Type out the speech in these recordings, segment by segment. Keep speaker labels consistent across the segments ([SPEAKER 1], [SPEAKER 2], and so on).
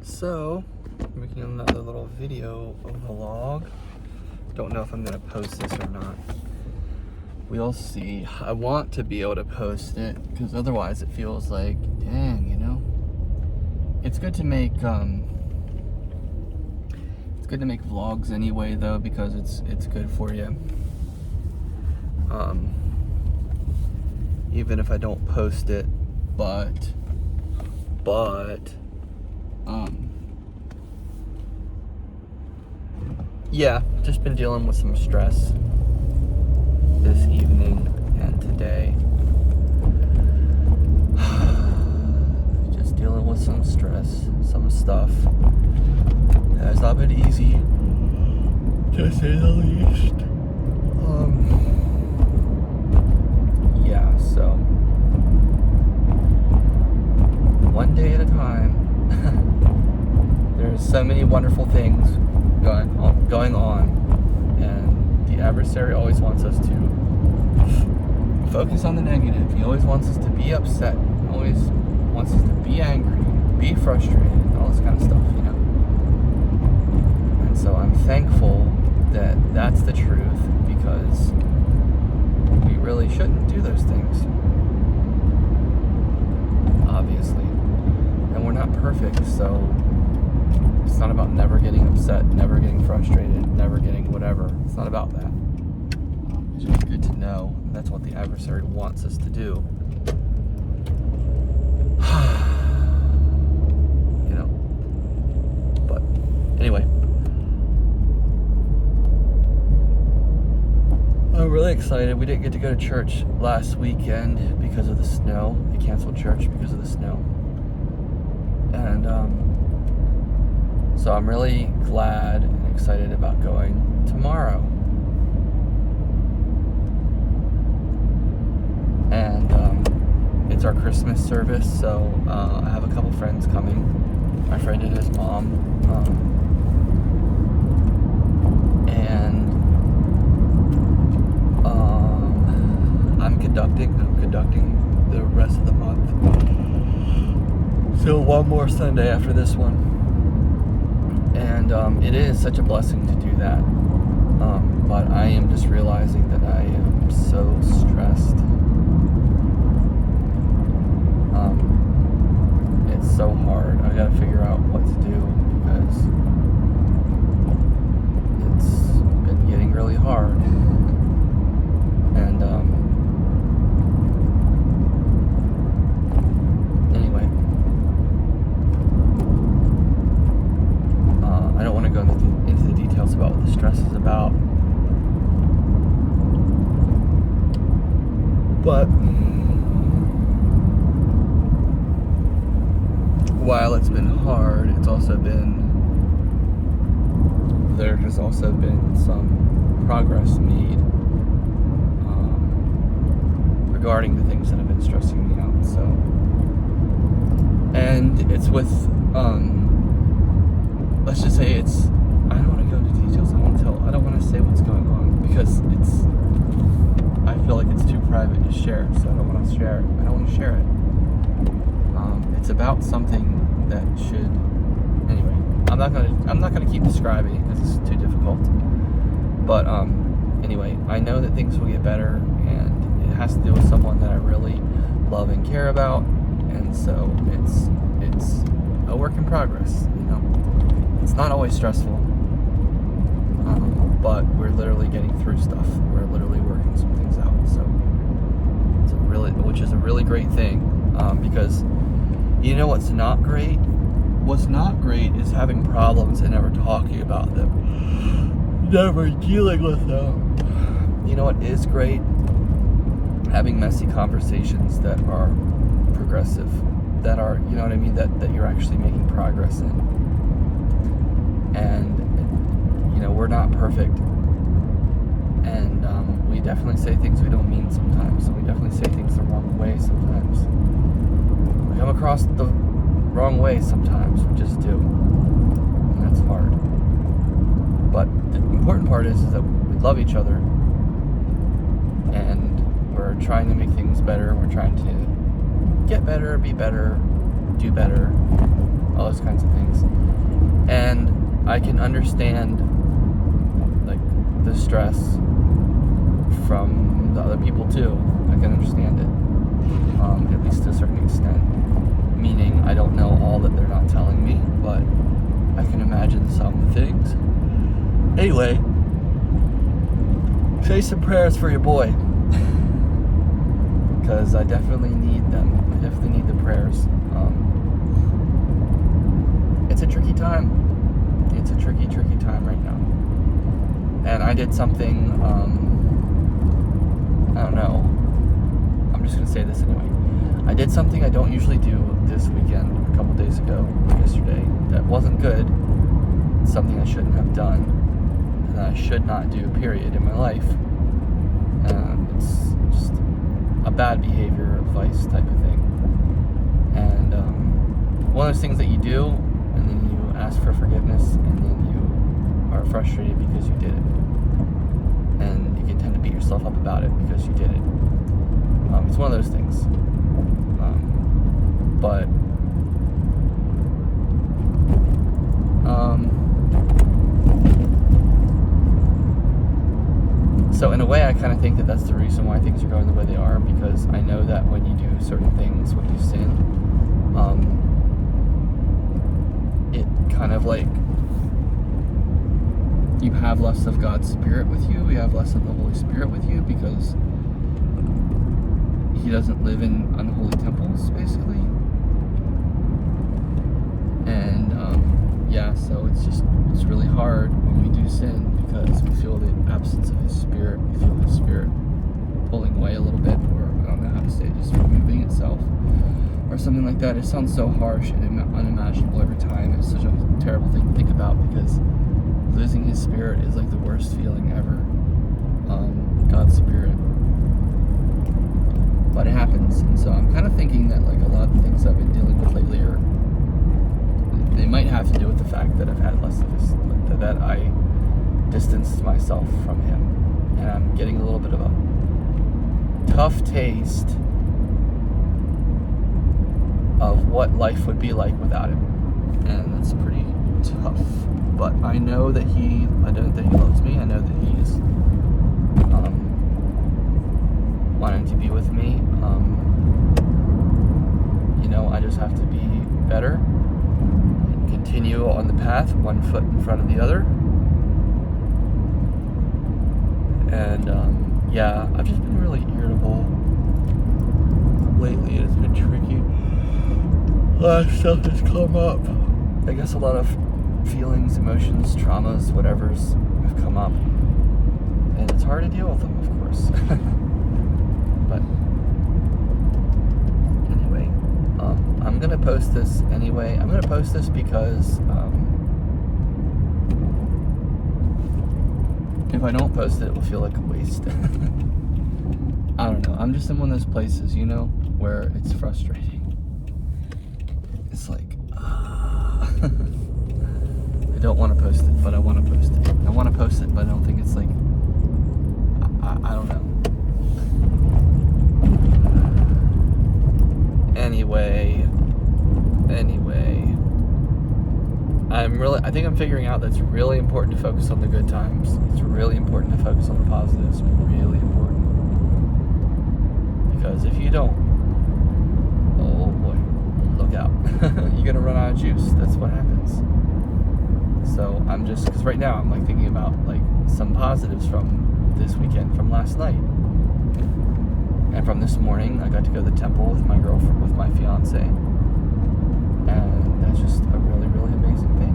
[SPEAKER 1] So, making another little video vlog. Don't know if I'm gonna post this or not. We'll see. I want to be able to post it because otherwise it feels like, dang, you know. It's good to make vlogs anyway though, because it's good for you. Even if I don't post it, but yeah, just been dealing with some stress this evening and today. Just dealing with some stress, some stuff. It has not been easy, to say the least. Yeah, so one day at a time. There's so many wonderful things going on, and the adversary always wants us to focus on the negative. He always wants us to be upset, always wants us to be angry, be frustrated, all this kind of stuff, you know. And so I'm thankful that that's the truth, because we really shouldn't do those things, obviously. And we're not perfect, so it's not about never getting upset, never getting frustrated, never getting whatever. It's not about that. It's just good to know that's what the adversary wants us to do. You know. But anyway, I'm really excited. We didn't get to go to church last weekend because of the snow. They canceled church because of the snow. And so I'm really glad and excited about going tomorrow. And it's our Christmas service, so I have a couple friends coming. My friend and his mom. And I'm conducting the rest of the month. So one more Sunday after this one. And it is such a blessing to do that. But I am just realizing that I am so stressed. It's so hard. I gotta figure out what to do because it's been getting really hard. And anyway, I don't want to go into the details about what the stress is about, but while it's been hard, there has also been some progress made regarding the things that have been stressing me out. So, and it's with let's just say it's, I don't want to go into details. I don't want to say what's going on because I feel like it's too private to share, so I don't want to share it. It's about something that should, anyway, I'm not gonna keep describing it because it's too difficult. But anyway, I know that things will get better, and it has to do with someone that I really love and care about, and so it's a work in progress, you know. It's not always stressful, but we're literally getting through stuff. We're literally working some things out, so which is a really great thing, because you know what's not great? What's not great is having problems and never talking about them, never dealing with them. You know what is great? Having messy conversations that are progressive, that are, you know what I mean, that you're actually making progress in. And, you know, we're not perfect. And we definitely say things we don't mean sometimes. So we definitely say things the wrong way sometimes. We come across the wrong way sometimes. We just do. And that's hard. But the important part is that we love each other. And we're trying to make things better. We're trying to get better, be better, do better, all those kinds of things. And I can understand like the stress from the other people too. I can understand it, at least to a certain extent. Meaning I don't know all that they're not telling me, but I can imagine some things. Anyway, say some prayers for your boy, because I definitely need them. I definitely need the prayers. It's a tricky time. It's a tricky time right now. And I did something, I don't know. I'm just going to say this anyway. I did something I don't usually do this weekend, a couple days ago, yesterday, that wasn't good. It's something I shouldn't have done, and that I should not do, period, in my life. It's just a bad behavior, vice type of thing. And one of those things that you do, and then you ask for forgiveness, and then you are frustrated because you did it. And you can tend to beat yourself up about it because you did it. It's one of those things. But so in a way I kind of think that that's the reason why things are going the way they are, because I know that when you do certain things, when you sin, it kind of like you have less of God's Spirit with you, you have less of the Holy Spirit with you, because He doesn't live in unholy temples, basically. And so it's really hard when we do sin, because we feel the absence of His Spirit. We feel His Spirit pulling away a little bit, or I don't know how to say it, just removing itself, or something like that. It sounds so harsh and unimaginable every time. It's such a terrible thing to think about, because losing His Spirit is like the worst feeling ever. God's Spirit. But it happens, and so I'm kind of thinking that like a lot of the things I've been dealing with lately are, they might have to do with the fact that I've had less of this, that I distanced myself from Him, and I'm getting a little bit of a tough taste of what life would be like without Him, and that's pretty tough. But I know that He loves me. I know that He is wanting to be with me. I just have to be better and continue on the path, one foot in front of the other. And I've just been really irritable lately. It's been tricky. A lot of stuff has come up. I guess a lot of feelings, emotions, traumas, whatever's have come up, and it's hard to deal with them, of course. But anyway, I'm gonna post this anyway. I'm gonna post this because if I don't post it, it will feel like a waste. I don't know. I'm just in one of those places, where it's frustrating. It's like, I don't want to post it, but I want to post it. I want to post it, but I don't think it's like, I don't know. Anyway, I think I'm figuring out that it's really important to focus on the good times. It's really important to focus on the positives. Really important. Because if you don't, oh boy, look out. You're gonna run out of juice. That's what happens. So because right now I'm like thinking about like some positives from this weekend, from last night. And from this morning, I got to go to the temple with my girlfriend, with my fiance. And that's just a really, really amazing thing.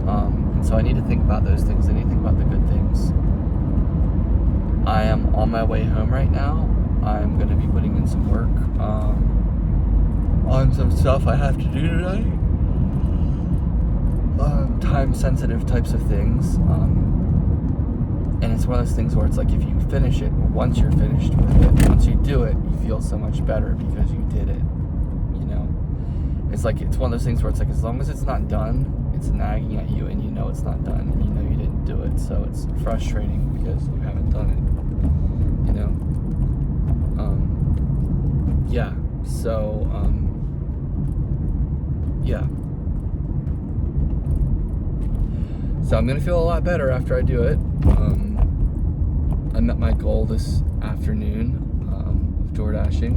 [SPEAKER 1] And so I need to think about those things. I need to think about the good things. I am on my way home right now. I'm going to be putting in some work on some stuff I have to do tonight. Time-sensitive types of things. And it's one of those things where it's like if you finish it, once you're finished with it, once you do it, you feel so much better because you did it. It's like, it's one of those things where it's like, as long as it's not done, it's nagging at you, and you know it's not done, and you know you didn't do it. So it's frustrating because you haven't done it. yeah, so, yeah. So I'm gonna feel a lot better after I do it. I met my goal this afternoon of door dashing.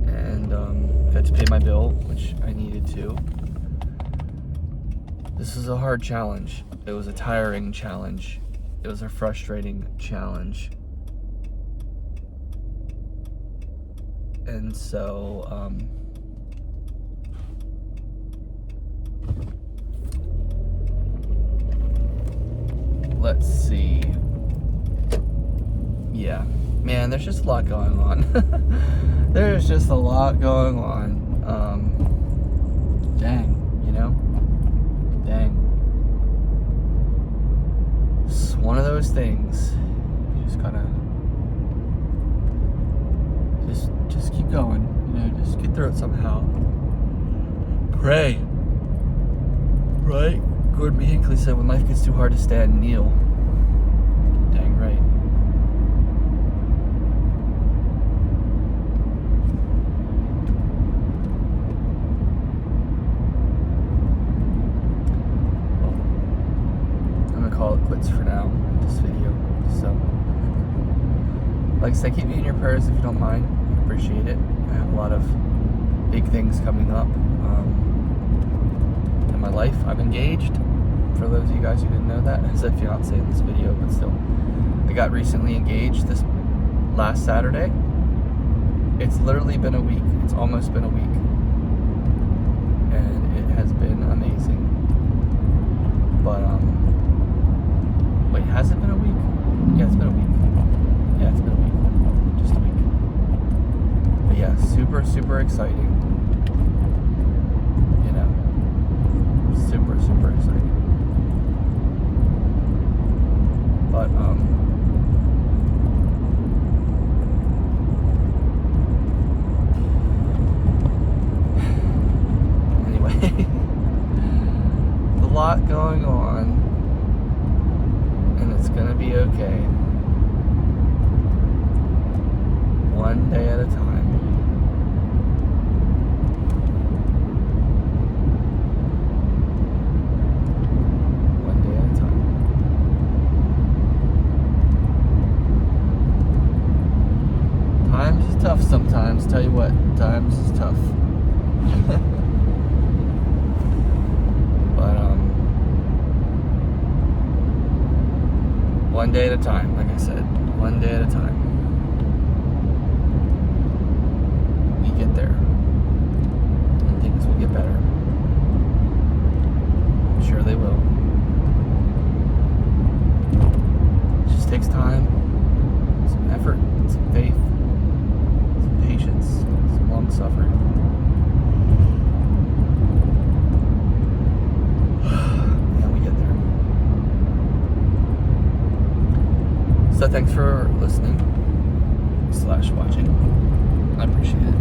[SPEAKER 1] And I had to pay my bill, which I needed to. This is a hard challenge. It was a tiring challenge. It was a frustrating challenge. And so, let's see. Yeah, man, there's just a lot going on. There's just a lot going on. Dang, you know? Dang. It's one of those things. You just gotta just keep going, you know, just get through it somehow. Pray. Right? Gordon B. Hinckley said, when life gets too hard to stand, kneel. Dang right. Well, I'm gonna call it quits for now, this video. So, like I said, keep me in your prayers if you don't mind. I appreciate it. I have a lot of big things coming up in my life. I'm engaged. For those of you guys who didn't know that, I said fiance in this video, but still. I got recently engaged this last Saturday. It's literally been a week. It's almost been a week. And it has been amazing. But, wait, has it been a week? Yeah, it's been a week. Yeah, it's been a week. Just a week. But yeah, super, super exciting. You know, super, super exciting. But, anyway, a lot going on, and it's gonna be okay. One day at a time. Times is tough sometimes, tell you what, times is tough. But, one day at a time, like I said, one day at a time. We get there, and things will get better. I'm sure they will. It just takes time, some effort, some faith, patience, some long suffering. Yeah, we get there. So thanks for listening / watching. I appreciate it.